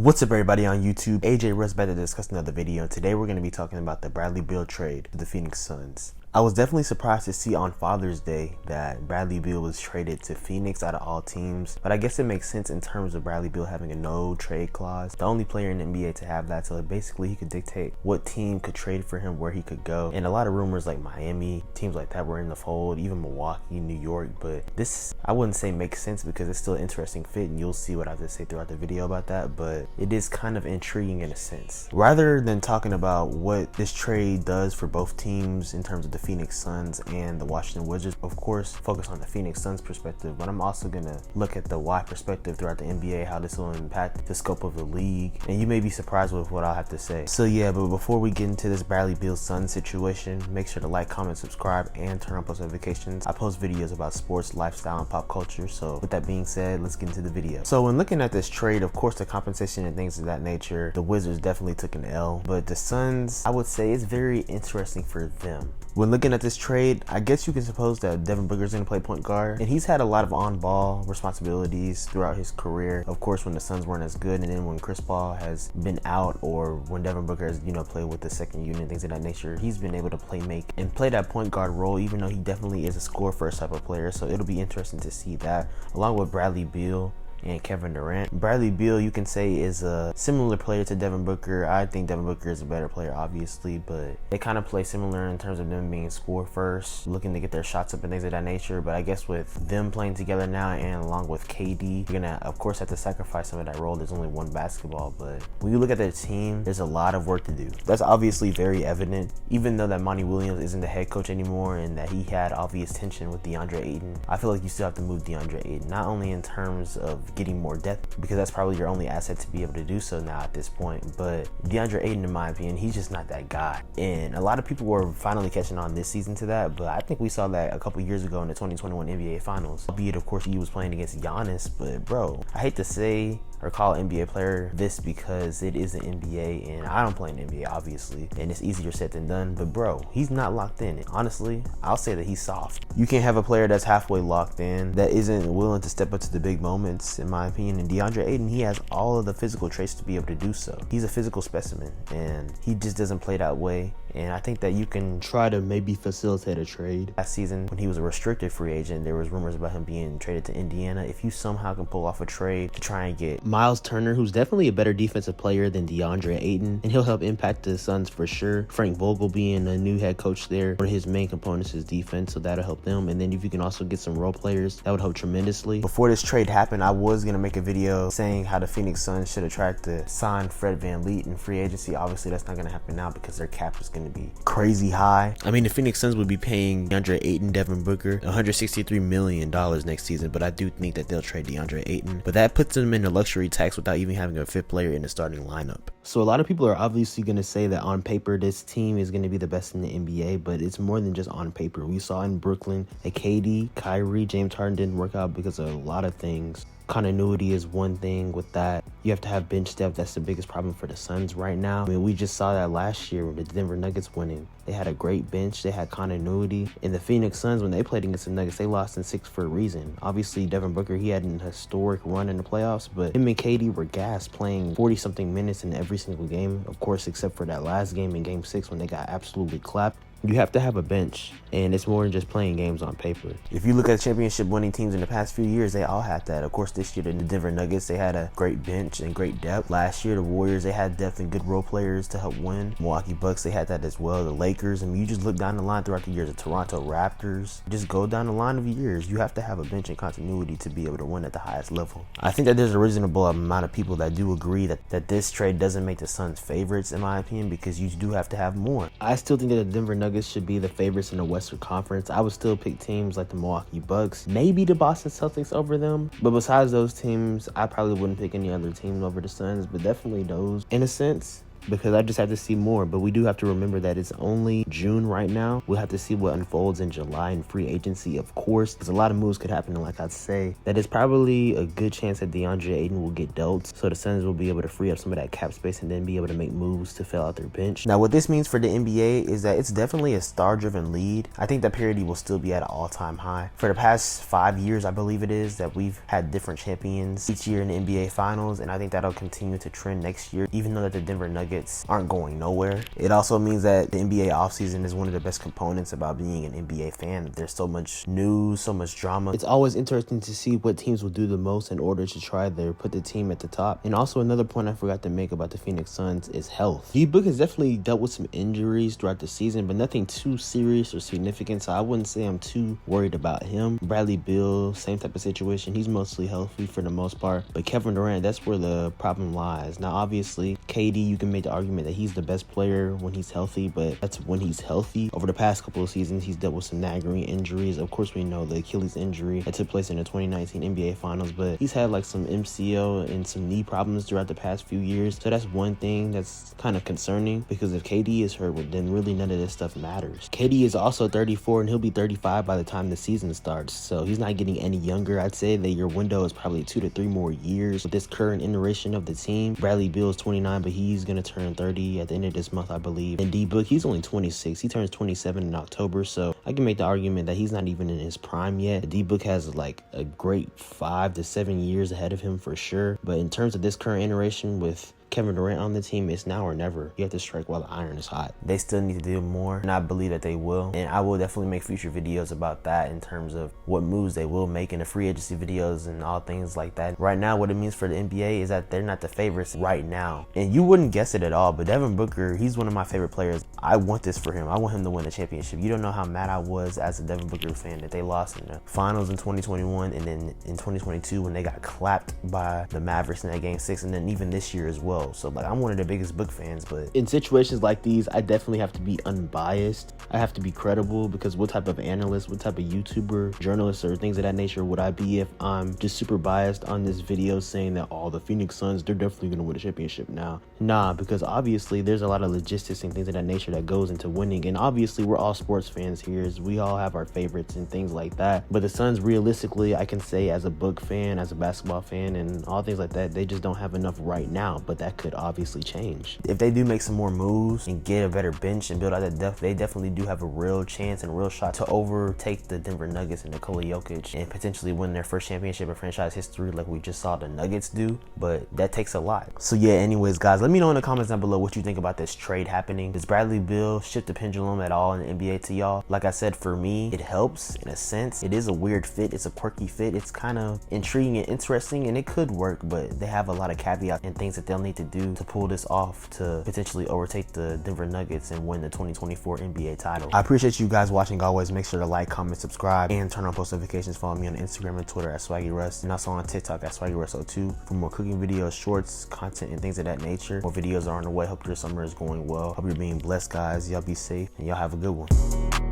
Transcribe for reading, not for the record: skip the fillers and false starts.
What's up, everybody on YouTube? AJ Russ back to discuss another video, and today we're going to be talking about the Bradley Beal trade to the Phoenix Suns. I was definitely surprised to see on Father's Day that Bradley Beal was traded to Phoenix out of all teams, but I guess it makes sense in terms of Bradley Beal having a no trade clause, the only player in the NBA to have that, so basically he could dictate what team could trade for him, where he could go. And a lot of rumors like Miami, teams like that were in the fold, even Milwaukee, New York, but this I wouldn't say makes sense because it's still an interesting fit, and you'll see what I have to say throughout the video about that, but it is kind of intriguing in a sense. Rather than talking about what this trade does for both teams in terms of the Phoenix Suns and the Washington Wizards, of course focus on the Phoenix Suns perspective, but I'm also gonna look at the wide perspective throughout the NBA, how this will impact the scope of the league, and you may be surprised with what I'll have to say. So yeah, but before we get into this Bradley Beal Suns situation, make sure to like, comment, subscribe, and turn on post notifications. I post videos about sports, lifestyle, and pop culture, so with that being said, let's get into the video. So when looking at this trade, of course the compensation and things of that nature, the Wizards definitely took an L, but the Suns, I would say it's very interesting for them. When looking at this trade, I guess you can suppose that Devin Booker's going to play point guard, and he's had a lot of on-ball responsibilities throughout his career. Of course, when the Suns weren't as good, and then when Chris Paul has been out, or when Devin Booker has, played with the second unit, things of that nature, he's been able to play that point guard role, even though he definitely is a score-first type of player. So it'll be interesting to see that, along with Bradley Beal and Kevin Durant. Bradley Beal, you can say, is a similar player to Devin Booker. I think Devin Booker is a better player, obviously, but they kind of play similar in terms of them being score first, looking to get their shots up and things of that nature. But I guess with them playing together now, and along with KD, you're gonna of course have to sacrifice some of that role. There's only one basketball, but when you look at their team, there's a lot of work to do. That's obviously very evident, even though that Monty Williams isn't the head coach anymore and that he had obvious tension with DeAndre Ayton. I feel like you still have to move DeAndre Ayton, not only in terms of getting more depth, because that's probably your only asset to be able to do so now at this point, but DeAndre Ayton, in my opinion, he's just not that guy. And a lot of people were finally catching on this season to that, but I think we saw that a couple years ago in the 2021 NBA Finals, albeit of course he was playing against Giannis. But bro, I hate to say or call an NBA player this because it is the NBA and I don't play in the NBA, obviously, and it's easier said than done, but bro, he's not locked in. Honestly, I'll say that he's soft. You can't have a player that's halfway locked in that isn't willing to step up to the big moments, in my opinion. And DeAndre Ayton, he has all of the physical traits to be able to do so. He's a physical specimen and he just doesn't play that way. And I think that you can try to maybe facilitate a trade. Last season, when he was a restricted free agent, there was rumors about him being traded to Indiana. If you somehow can pull off a trade to try and get Miles Turner, who's definitely a better defensive player than DeAndre Ayton, and he'll help impact the Suns for sure. Frank Vogel being a new head coach there, one of his main components is defense, so that'll help them. And then if you can also get some role players, that would help tremendously. Before this trade happened, I was going to make a video saying how the Phoenix Suns should have tried to sign Fred VanVleet in free agency. Obviously, that's not going to happen now because their cap is going to be crazy high. I mean, the Phoenix Suns would be paying DeAndre Ayton, Devin Booker $163 million next season, but I do think that they'll trade DeAndre Ayton. But that puts them in a luxury tax without even having a fifth player in the starting lineup. So a lot of people are obviously going to say that on paper this team is going to be the best in the NBA, but it's more than just on paper. We saw in Brooklyn that KD, Kyrie, James Harden didn't work out because of a lot of things. Continuity is one thing with that. You have to have bench depth. That's the biggest problem for the Suns right now. I mean, we just saw that last year with the Denver Nuggets winning. They had a great bench. They had continuity. And the Phoenix Suns, when they played against the Nuggets, they lost in 6 for a reason. Obviously, Devin Booker, he had an historic run in the playoffs, but him and KD were gassed, playing 40-something minutes in every single game. Of course, except for that last game in Game 6 when they got absolutely clapped. You have to have a bench, and it's more than just playing games on paper. If you look at championship winning teams in the past few years, they all had that. Of course, this year, the Denver Nuggets, they had a great bench and great depth. Last year, the Warriors, they had depth and good role players to help win. Milwaukee Bucks, they had that as well. The Lakers, I mean, you just look down the line throughout the years. The Toronto Raptors, just go down the line of years. You have to have a bench and continuity to be able to win at the highest level. I think that there's a reasonable amount of people that do agree that this trade doesn't make the Suns favorites, in my opinion, because you do have to have more. I still think that the Denver Nuggets should be the favorites in the Western Conference. I would still pick teams like the Milwaukee Bucks, maybe the Boston Celtics over them. But besides those teams, I probably wouldn't pick any other team over the Suns, but definitely those. In a sense, because I just have to see more. But we do have to remember that it's only June right now. We'll have to see what unfolds in July in free agency, of course, because a lot of moves could happen. And like I'd say, that is probably a good chance that DeAndre Ayton will get dealt, so the Suns will be able to free up some of that cap space and then be able to make moves to fill out their bench. Now, what this means for the NBA is that it's definitely a star-driven lead. I think that parity will still be at an all-time high. For the past 5 years, I believe it is, that we've had different champions each year in the NBA Finals, and I think that'll continue to trend next year, even though that the Denver Nuggets aren't going nowhere. It also means that the NBA offseason is one of the best components about being an NBA fan. There's so much news, so much drama. It's always interesting to see what teams will do the most in order to try to put the team at the top. And also another point I forgot to make about the Phoenix Suns is health. D-Book has definitely dealt with some injuries throughout the season, but nothing too serious or significant, so I wouldn't say I'm too worried about him. Bradley Beal, same type of situation. He's mostly healthy for the most part, but Kevin Durant, that's where the problem lies. Now, obviously, KD, you can make the argument that he's the best player when he's healthy, but that's when he's healthy. Over the past couple of seasons, he's dealt with some nagging injuries. Of course, we know the Achilles injury that took place in the 2019 NBA Finals, but he's had like some MCL and some knee problems throughout the past few years. So that's one thing that's kind of concerning, because if KD is hurt, then really none of this stuff matters. KD is also 34 and he'll be 35 by the time the season starts, so he's not getting any younger. I'd say that your window is probably 2 to 3 more years with this current iteration of the team. Bradley Beal is 29, but he's gonna turn 30 at the end of this month, I believe. And D-Book, he's only 26. He turns 27 in October, so I can make the argument that he's not even in his prime yet. D-Book has like a great 5 to 7 years ahead of him for sure. But in terms of this current iteration with Kevin Durant on the team, it's now or never. You have to strike while the iron is hot. They still need to do more, and I believe that they will. And I will definitely make future videos about that in terms of what moves they will make in the free agency videos and all things like that. Right now, what it means for the NBA is that they're not the favorites right now. And you wouldn't guess it at all, but Devin Booker, he's one of my favorite players. I want this for him. I want him to win the championship. You don't know how mad I was as a Devin Booker fan that they lost in the finals in 2021, and then in 2022 when they got clapped by the Mavericks in that game 6, and then even this year as well. So like, I'm one of the biggest Book fans, but in situations like these, I definitely have to be unbiased. I have to be credible, because what type of analyst, what type of YouTuber, journalist, or things of that nature would I be if I'm just super biased on this video saying that all the Phoenix Suns, they're definitely gonna win a championship now? Nah, because obviously there's a lot of logistics and things of that nature that goes into winning, and obviously we're all sports fans here, as we all have our favorites and things like that. But the Suns, realistically, I can say as a Book fan, as a basketball fan, and all things like that, they just don't have enough right now, but that could obviously change. If they do make some more moves and get a better bench and build out that depth, they definitely do have a real chance and a real shot to overtake the Denver Nuggets and Nikola Jokic and potentially win their first championship in franchise history, like we just saw the Nuggets do. But that takes a lot. So yeah, anyways guys, let me know in the comments down below what you think about this trade happening. Does Bradley Beal shift the pendulum at all in the NBA to y'all? Like I said, for me, it helps in a sense. It is a weird fit. It's a quirky fit. It's kind of intriguing and interesting, and it could work, but they have a lot of caveats and things that they'll need to do to pull this off to potentially overtake the Denver Nuggets and win the 2024 NBA title. I appreciate you guys watching. Always make sure to like, comment, subscribe, and turn on post notifications. Follow me on Instagram and Twitter at SwaggyRuss, and also on TikTok at SwaggyRuss02 for more cooking videos, shorts, content, and things of that nature. More videos are on the way. Hope your summer is going well. Hope you're being blessed, guys. Y'all be safe, and y'all have a good one.